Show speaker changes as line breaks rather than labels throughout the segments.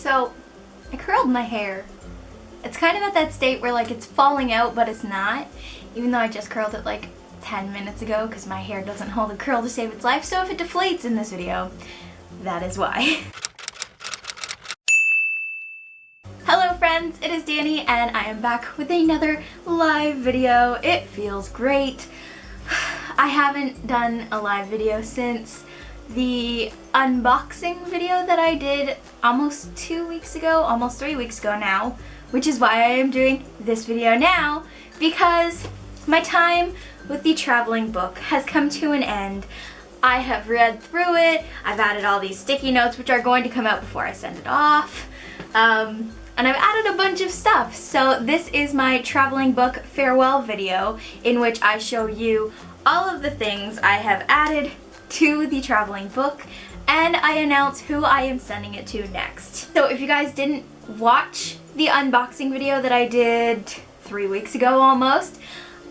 So, I curled my hair. It's kind of at that state where like it's falling out, but it's not. Even though I just curled it like 10 minutes ago because my hair doesn't hold a curl to save its life. So if it deflates in this video, that is why. Hello friends, it is Danny and I am back with another live video. It feels great. I haven't done a live video since the unboxing video that I did almost 2 weeks ago, almost 3 weeks ago now, which is why I am doing this video now, because my time with the traveling book has come to an end. I have read through it, I've added all these sticky notes which are going to come out before I send it off, and I've added a bunch of stuff. So this is my traveling book farewell video in which I show you all of the things I have added to the traveling book, and I announce who I am sending it to next. So if you guys didn't watch the unboxing video that I did 3 weeks ago almost,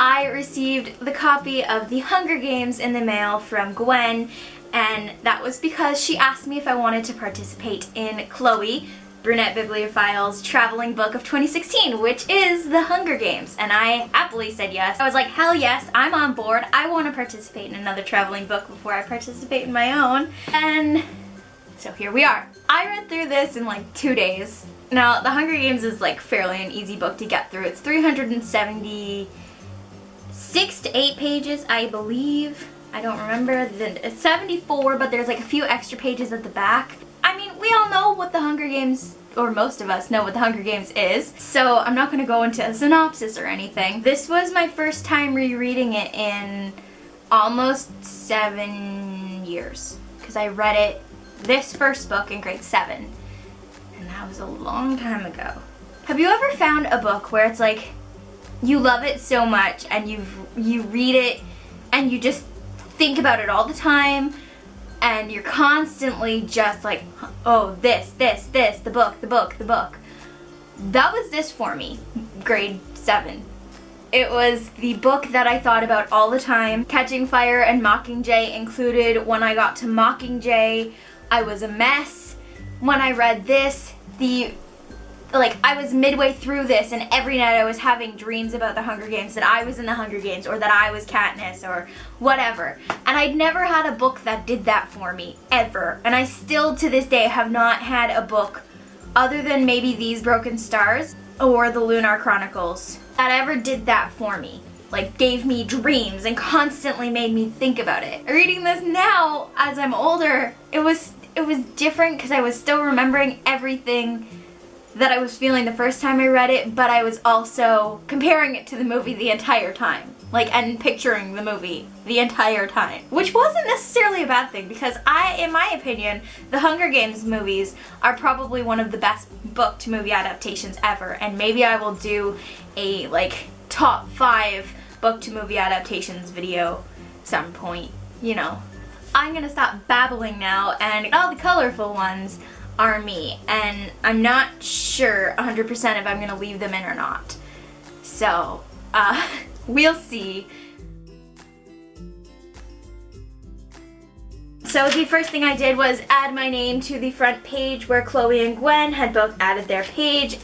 I received the copy of The Hunger Games in the mail from Gwen, and that was because she asked me if I wanted to participate in Chloe, Brunette Bibliophile's traveling book of 2016, which is The Hunger Games, and I happily said yes. I was like, hell yes, I'm on board. I want to participate in another traveling book before I participate in my own. And so here we are. I read through this in like 2 days. Now, The Hunger Games is like fairly an easy book to get through. It's 376 to 8 pages, I believe. I don't remember. It's 74, but there's like a few extra pages at the back. I mean, we all know what The Hunger Games, or most of us know what The Hunger Games is, so I'm not going to go into a synopsis or anything. This was my first time rereading it in almost 7 years, because I read it, this first book, in grade 7, and that was a long time ago. Have you ever found a book where it's like, you love it so much, and you read it, and you just think about it all the time, and you're constantly just like, oh, this, the book. That was this for me, grade 7. It was the book that I thought about all the time. Catching Fire and Mockingjay included. When I got to Mockingjay, I was a mess. When I read this, I was midway through this, and every night I was having dreams about the Hunger Games, that I was in the Hunger Games, or that I was Katniss, or whatever. And I'd never had a book that did that for me, ever. And I still, to this day, have not had a book, other than maybe These Broken Stars, or the Lunar Chronicles, that ever did that for me. Like, gave me dreams, and constantly made me think about it. Reading this now, as I'm older, it was different, because I was still remembering everything that I was feeling the first time I read it, but I was also comparing it to the movie the entire time. And picturing the movie the entire time. Which wasn't necessarily a bad thing, because in my opinion, the Hunger Games movies are probably one of the best book to movie adaptations ever, and maybe I will do a, top 5 book to movie adaptations video some point, you know. I'm gonna stop babbling now, and all the colorful ones are me, and I'm not sure 100% if I'm gonna leave them in or not. So, we'll see. So the first thing I did was add my name to the front page where Chloe and Gwen had both added their page,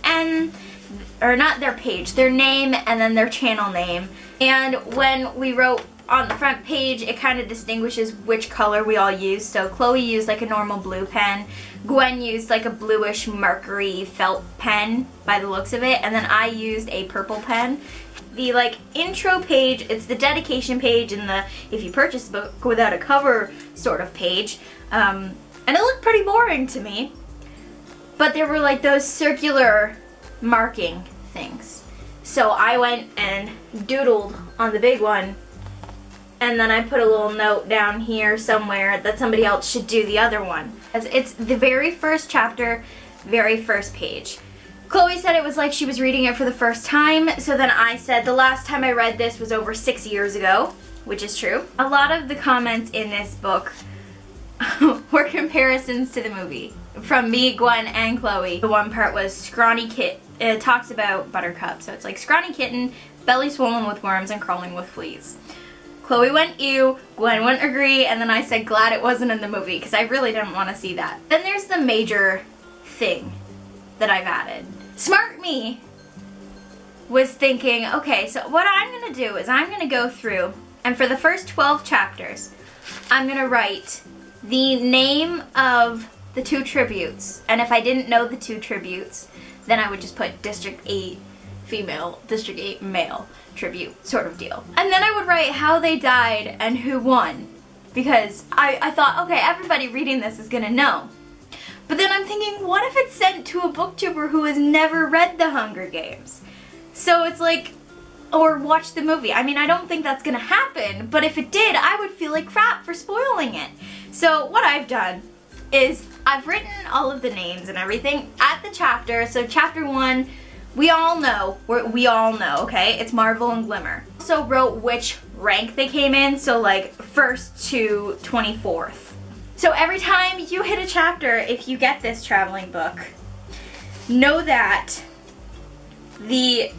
or not their page, their name and then their channel name. And when we wrote on the front page, it kind of distinguishes which color we all use. So Chloe used like a normal blue pen, Gwen used like a bluish mercury felt pen by the looks of it, and then I used a purple pen. The intro page, it's the dedication page and the if you purchase the book without a cover sort of page, and it looked pretty boring to me, but there were those circular marking things. So I went and doodled on the big one, and then I put a little note down here somewhere that somebody else should do the other one. As it's the very first chapter, very first page. Chloe said it was like she was reading it for the first time, so then I said the last time I read this was over 6 years ago, which is true. A lot of the comments in this book were comparisons to the movie from me, Gwen, and Chloe. The one part was scrawny kit. It talks about Buttercup, so it's like scrawny kitten, belly swollen with worms and crawling with fleas. Chloe went ew, Gwen went agree, and then I said glad it wasn't in the movie because I really didn't want to see that. Then there's the major thing that I've added. Smart me was thinking, okay, so what I'm gonna do is I'm gonna go through, and for the first 12 chapters, I'm gonna write the name of the 2 tributes. And if I didn't know the 2 tributes, then I would just put District 8 female, District 8 male tribute sort of deal. And then I would write how they died and who won. Because I thought, okay, everybody reading this is gonna know. But then I'm thinking, what if it's sent to a booktuber who has never read The Hunger Games? So it's like, or watched the movie. I mean, I don't think that's gonna happen, but if it did, I would feel like crap for spoiling it. So what I've done is I've written all of the names and everything at the chapter. So chapter 1, we all know, okay? It's Marvel and Glimmer. Also wrote which rank they came in, so like 1st to 24th. So every time you hit a chapter, if you get this traveling book, know that the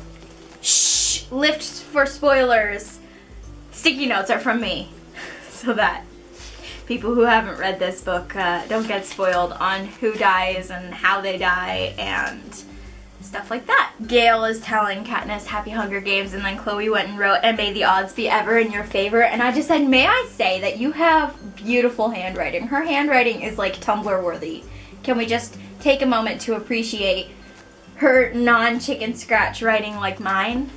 lifts for spoilers sticky notes are from me, so that people who haven't read this book don't get spoiled on who dies and how they die and stuff like that. Gail is telling Katniss Happy Hunger Games, and then Chloe went and wrote, and may the odds be ever in your favor. And I just said, may I say that you have beautiful handwriting. Her handwriting is like Tumblr worthy. Can we just take a moment to appreciate her non-chicken scratch writing like mine?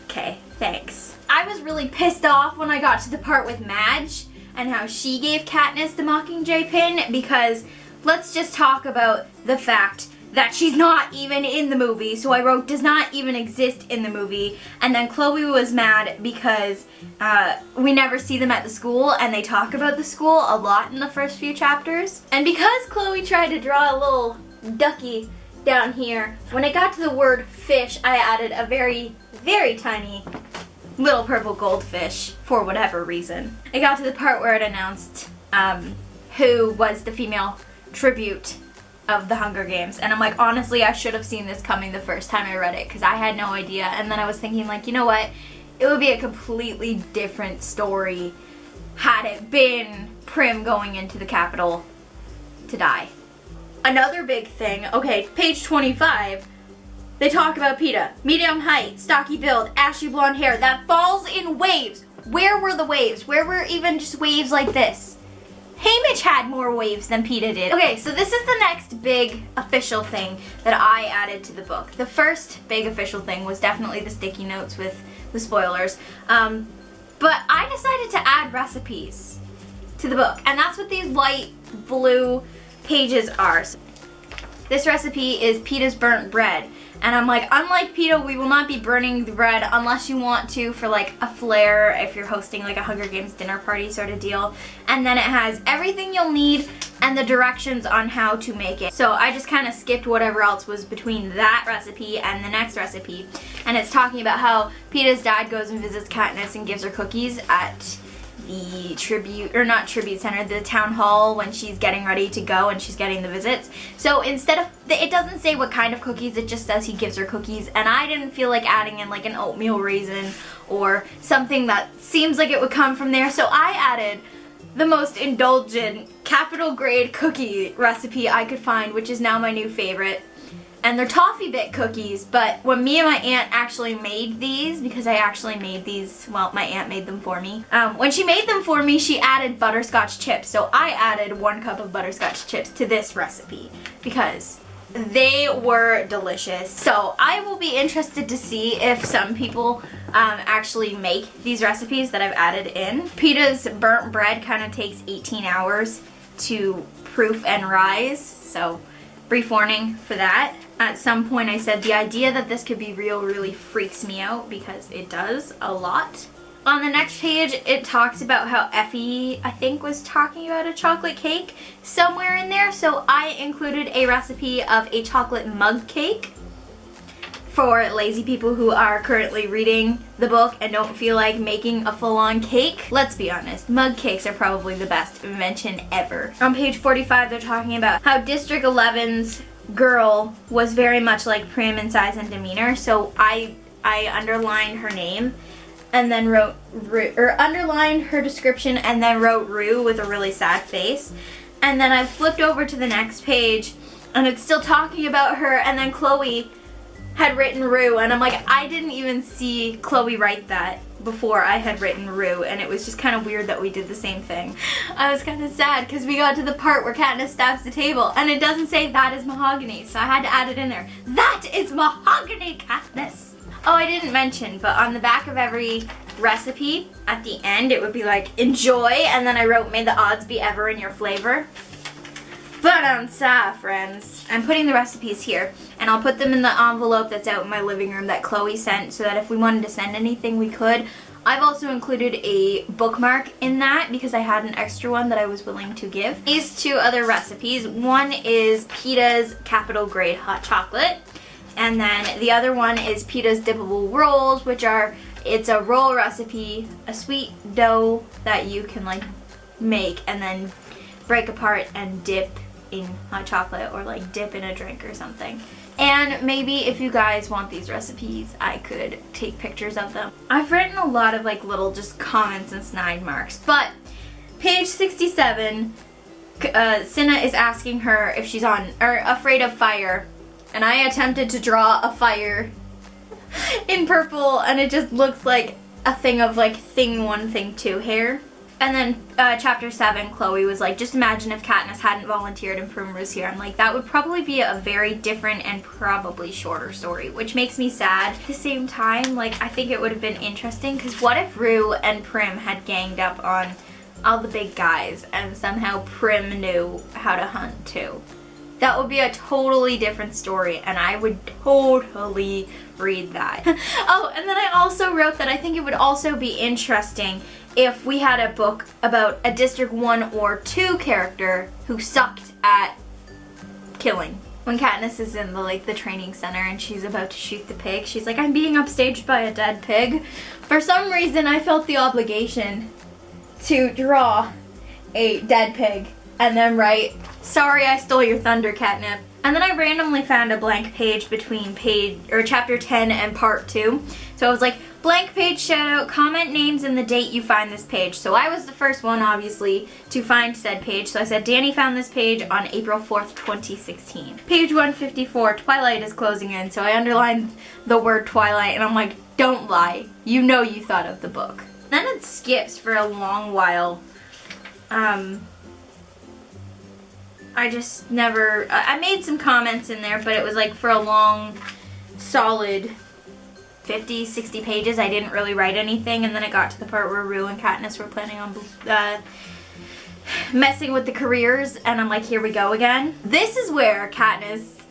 Okay, thanks. I was really pissed off when I got to the part with Madge and how she gave Katniss the Mockingjay pin, because let's just talk about the fact that she's not even in the movie. So I wrote does not even exist in the movie. And then Chloe was mad because we never see them at the school, and they talk about the school a lot in the first few chapters. And because Chloe tried to draw a little ducky down here, when I got to the word fish, I added a very, very tiny little purple goldfish for whatever reason. I got to the part where it announced who was the female tribute of the Hunger Games, and I'm like, honestly, I should have seen this coming the first time I read it, because I had no idea. And then I was thinking, like, you know what, it would be a completely different story had it been Prim going into the Capitol to die. Another big thing, okay, page 25, they talk about Peeta. Medium height, stocky build, ashy blonde hair that falls in waves. Where were the waves? Where were even just waves like this? Haymitch had more waves than Peeta did. Okay, so this is the next big official thing that I added to the book. The first big official thing was definitely the sticky notes with the spoilers. But I decided to add recipes to the book, and that's what these light blue pages are. So this recipe is Peeta's burnt bread. And I'm like, unlike Peeta, we will not be burning the bread unless you want to for like a flair, if you're hosting like a Hunger Games dinner party sort of deal. And then it has everything you'll need and the directions on how to make it. So I just kind of skipped whatever else was between that recipe and the next recipe. And it's talking about how Peeta's dad goes and visits Katniss and gives her cookies at the the town hall when she's getting ready to go and she's getting the visits. So instead of, it doesn't say what kind of cookies, it just says he gives her cookies, and I didn't feel like adding in like an oatmeal raisin or something that seems like it would come from there. So I added the most indulgent capital grade cookie recipe I could find, which is now my new favorite. And they're toffee bit cookies, but when me and my aunt actually made these, because I actually made these, well, my aunt made them for me. When she made them for me, she added butterscotch chips. So I added 1 cup of butterscotch chips to this recipe because they were delicious. So I will be interested to see if some people actually make these recipes that I've added in. Peeta's burnt bread kind of takes 18 hours to proof and rise, so brief warning for that. At some point I said the idea that this could be real really freaks me out, because it does a lot. On the next page it talks about how Effie, I think, was talking about a chocolate cake somewhere in there, so I included a recipe of a chocolate mug cake for lazy people who are currently reading the book and don't feel like making a full-on cake. Let's be honest, mug cakes are probably the best invention ever. On page 45 they're talking about how District 11's girl was very much like Prim in size and demeanor, so I underlined her name and then wrote underlined her description and then wrote Rue with a really sad face. And then I flipped over to the next page and it's still talking about her, and then Chloe had written Rue, and I'm like, I didn't even see Chloe write that before I had written Rue, and it was just kind of weird that we did the same thing. I was kind of sad because we got to the part where Katniss stabs the table, and it doesn't say that is mahogany, so I had to add it in there. That is mahogany, Katniss! Oh, I didn't mention, but on the back of every recipe, at the end, it would be like, enjoy, and then I wrote, may the odds be ever in your flavor. But friends, I'm putting the recipes here, and I'll put them in the envelope that's out in my living room that Chloe sent, so that if we wanted to send anything, we could. I've also included a bookmark in that because I had an extra one that I was willing to give. These two other recipes, one is Peta's Capital Grade Hot Chocolate, and then the other one is Peta's Dippable Rolls, which are, it's a roll recipe, a sweet dough that you can like make and then break apart and dip in hot chocolate or like dip in a drink or something. And maybe if you guys want these recipes, I could take pictures of them. I've written a lot of like little just comments and snide marks, but page 67, Cinna is asking her if she's afraid of fire, and I attempted to draw a fire in purple, and it just looks like a thing of like thing 1, thing 2 hair. And then chapter 7, Chloe was like, just imagine if Katniss hadn't volunteered and Primrose here. I'm like, that would probably be a very different and probably shorter story, which makes me sad. At the same time, like, I think it would have been interesting, because what if Rue and Prim had ganged up on all the big guys and somehow Prim knew how to hunt too? That would be a totally different story, and I would totally read that. Oh, and then I also wrote that I think it would also be interesting if we had a book about a District 1 or 2 character who sucked at killing. When Katniss is in the training center and she's about to shoot the pig, she's like, I'm being upstaged by a dead pig. For some reason, I felt the obligation to draw a dead pig and then write, sorry I stole your thunder, Catnip. And then I randomly found a blank page between chapter 10 and part 2. So I was like, blank page shout out, comment names and the date you find this page. So I was the first one, obviously, to find said page. So I said, Danny found this page on April 4th, 2016. Page 154, Twilight is closing in. So I underlined the word Twilight, and I'm like, don't lie. You know you thought of the book. Then it skips for a long while. I just never, I made some comments in there, but it was like for a long, solid 50, 60 pages, I didn't really write anything, and then it got to the part where Rue and Katniss were planning on messing with the careers, and I'm like, here we go again. This is where Katniss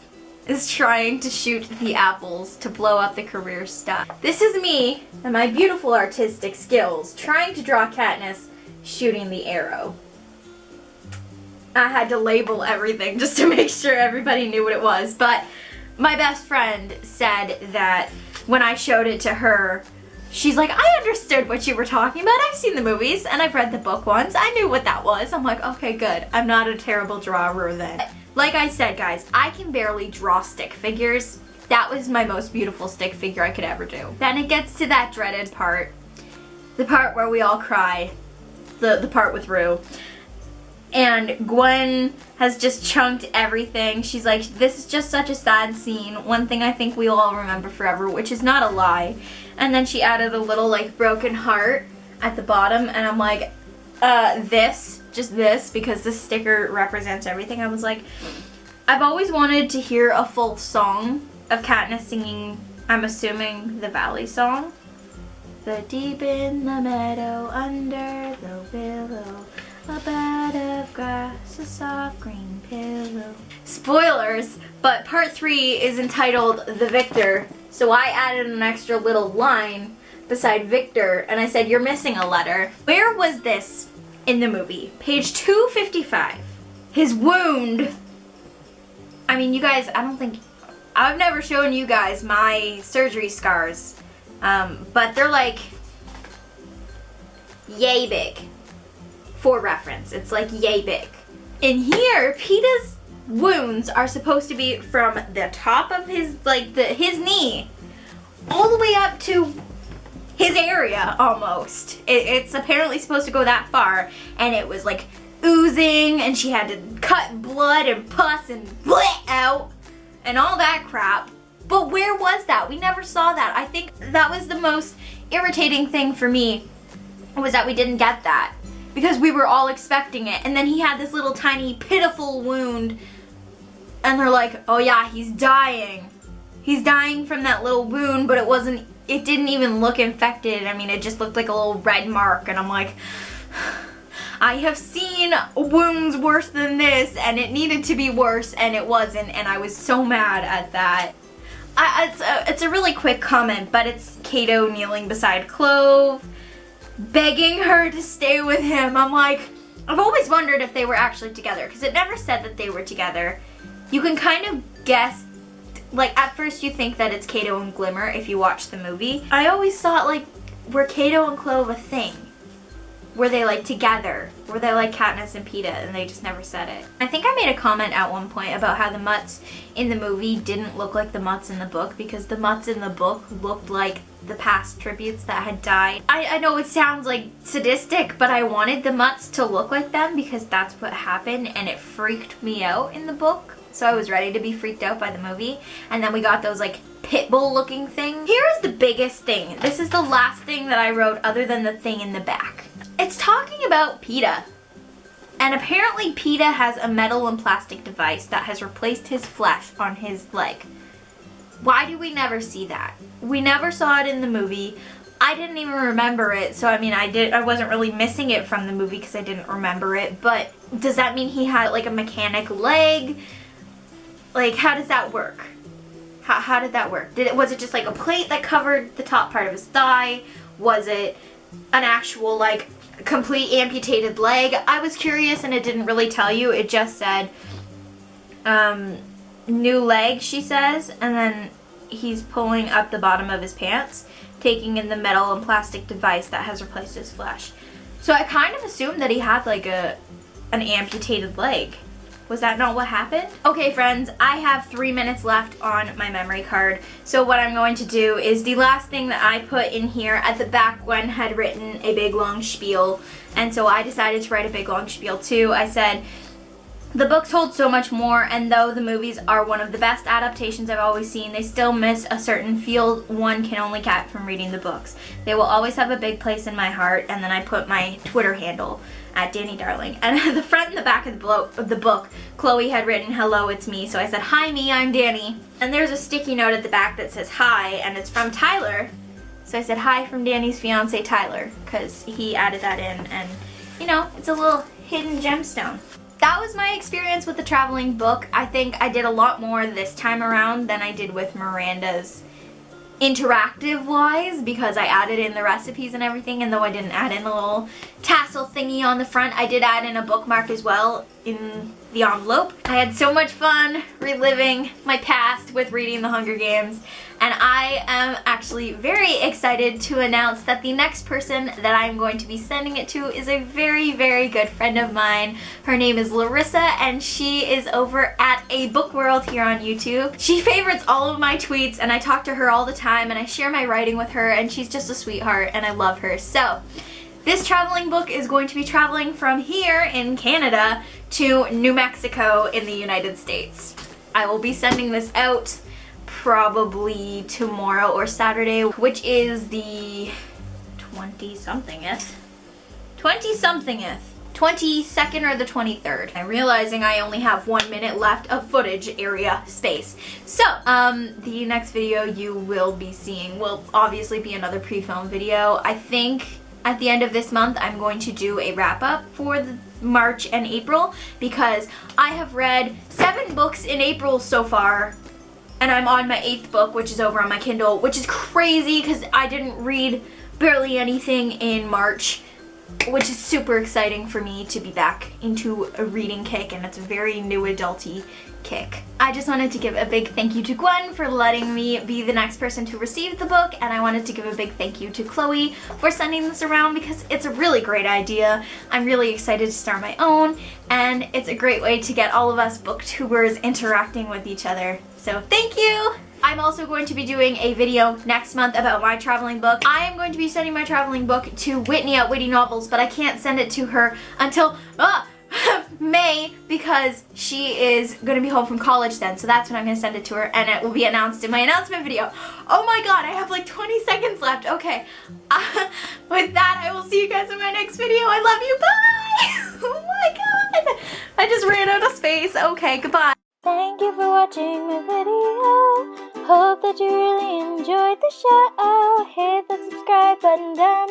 is trying to shoot the apples to blow up the career stuff. This is me and my beautiful artistic skills trying to draw Katniss shooting the arrow. I had to label everything just to make sure everybody knew what it was, but my best friend said that when I showed it to her, she's like, I understood what you were talking about. I've seen the movies and I've read the book once. I knew what that was. I'm like, okay, good. I'm not a terrible drawer then. Like I said, guys, I can barely draw stick figures. That was my most beautiful stick figure I could ever do. Then it gets to that dreaded part, the part where we all cry, the part with Rue. And Gwen has just chunked everything. She's like, this is just such a sad scene. One thing I think we all remember forever, which is not a lie. And then she added a little like broken heart at the bottom. And I'm like, just this, because this sticker represents everything. I was like, I've always wanted to hear a full song of Katniss singing, I'm assuming, the Valley song. The deep in the meadow, under the willow, a bed of grass, a soft green pillow. Spoilers, but part 3 is entitled The Victor, so I added an extra little line beside Victor, and I said, you're missing a letter. Where was this in the movie? Page 255. His wound. I mean, you guys, I've never shown you guys my surgery scars, but they're like yay big. For reference, it's like yay big. In here, Peta's wounds are supposed to be from the top of his, his knee, all the way up to his area, almost. It's apparently supposed to go that far, and it was like oozing and she had to cut blood and pus and bleh out and all that crap. But where was that? We never saw that. I think that was the most irritating thing for me, was that we didn't get that. Because we were all expecting it. And then he had this little tiny pitiful wound. And they're like, oh yeah, he's dying. He's dying from that little wound, but it didn't even look infected. I mean, it just looked like a little red mark. And I'm like, I have seen wounds worse than this, and it needed to be worse, and it wasn't. And I was so mad at that. It's a really quick comment, but it's Kato kneeling beside Clove, begging her to stay with him. I'm like, I've always wondered if they were actually together, because it never said that they were together. You can kind of guess, like at first you think that it's Kato and Glimmer if you watch the movie. I always thought, like, were Kato and Clove a thing? Were they like together? Were they like Katniss and Peeta, and they just never said it? I think I made a comment at one point about how the mutts in the movie didn't look like the mutts in the book, because the mutts in the book looked like the past tributes that had died. I know it sounds like sadistic, but I wanted the mutts to look like them because that's what happened, and it freaked me out in the book. So I was ready to be freaked out by the movie. And then we got those like pit bull looking things. Here is the biggest thing. This is the last thing that I wrote other than the thing in the back. It's talking about Peeta. And apparently Peeta has a metal and plastic device that has replaced his flesh on his leg. Why do we never see that? We never saw it in the movie. I didn't even remember it, so I mean I wasn't really missing it from the movie because I didn't remember it, but does that mean he had like a mechanic leg? Like, how does that work? How did that work? Was it just like a plate that covered the top part of his thigh? Was it an actual like complete amputated leg? I was curious and it didn't really tell you. It just said new leg, she says, and then he's pulling up the bottom of his pants, taking in the metal and plastic device that has replaced his flesh. So I kind of assumed that he had like an amputated leg. Was that not what happened? Okay friends, I have 3 minutes left on my memory card. So what I'm going to do is the last thing that I put in here at the back, Gwen had written a big long spiel. And so I decided to write a big long spiel too. I said, the books hold so much more, and though the movies are one of the best adaptations I've always seen, they still miss a certain feel one can only get from reading the books. They will always have a big place in my heart, and then I put my Twitter handle at Danny Darling. And at the front and the back of the book, Chloe had written, hello, it's me. So I said, hi me, I'm Danny. And there's a sticky note at the back that says hi, and it's from Tyler. So I said, hi from Danny's fiance, Tyler, because he added that in, and you know, it's a little hidden gemstone. That was my experience with the traveling book. I think I did a lot more this time around than I did with Miranda's interactive wise, because I added in the recipes and everything, and though I didn't add in a little tassel thingy on the front, I did add in a bookmark as well in the envelope. I had so much fun reliving my past with reading The Hunger Games, and I am actually very excited to announce that the next person that I'm going to be sending it to is a very, very good friend of mine. Her name is Larissa, and she is over at A Book World here on YouTube. She favorites all of my tweets, and I talk to her all the time, and I share my writing with her, and she's just a sweetheart, and I love her. So this traveling book is going to be traveling from here in Canada to New Mexico in the United States. I will be sending this out probably tomorrow or Saturday, which is the 20-somethingth. 22nd or the 23rd. I'm realizing I only have 1 minute left of footage area space. So, the next video you will be seeing will obviously be another pre-film video. I think at the end of this month I'm going to do a wrap-up for the March and April, because I have read 7 books in April so far, and I'm on my 8th book, which is over on my Kindle, which is crazy because I didn't read barely anything in March, which is super exciting for me to be back into a reading kick, and it's a very new adulty kick. I just wanted to give a big thank you to Gwen for letting me be the next person to receive the book, and I wanted to give a big thank you to Chloe for sending this around because it's a really great idea. I'm really excited to start my own, and it's a great way to get all of us booktubers interacting with each other. So thank you! I'm also going to be doing a video next month about my traveling book. I am going to be sending my traveling book to Whitney at Witty Novels, but I can't send it to her until May, because she is going to be home from college then, so that's when I'm going to send it to her, and it will be announced in my announcement video. Oh my god, I have like 20 seconds left. Okay, with that, I will see you guys in my next video. I love you, bye! Oh my god, I just ran out of space. Okay, goodbye. Thank you for watching my video. Hope that you really enjoyed the show. Hit the subscribe button down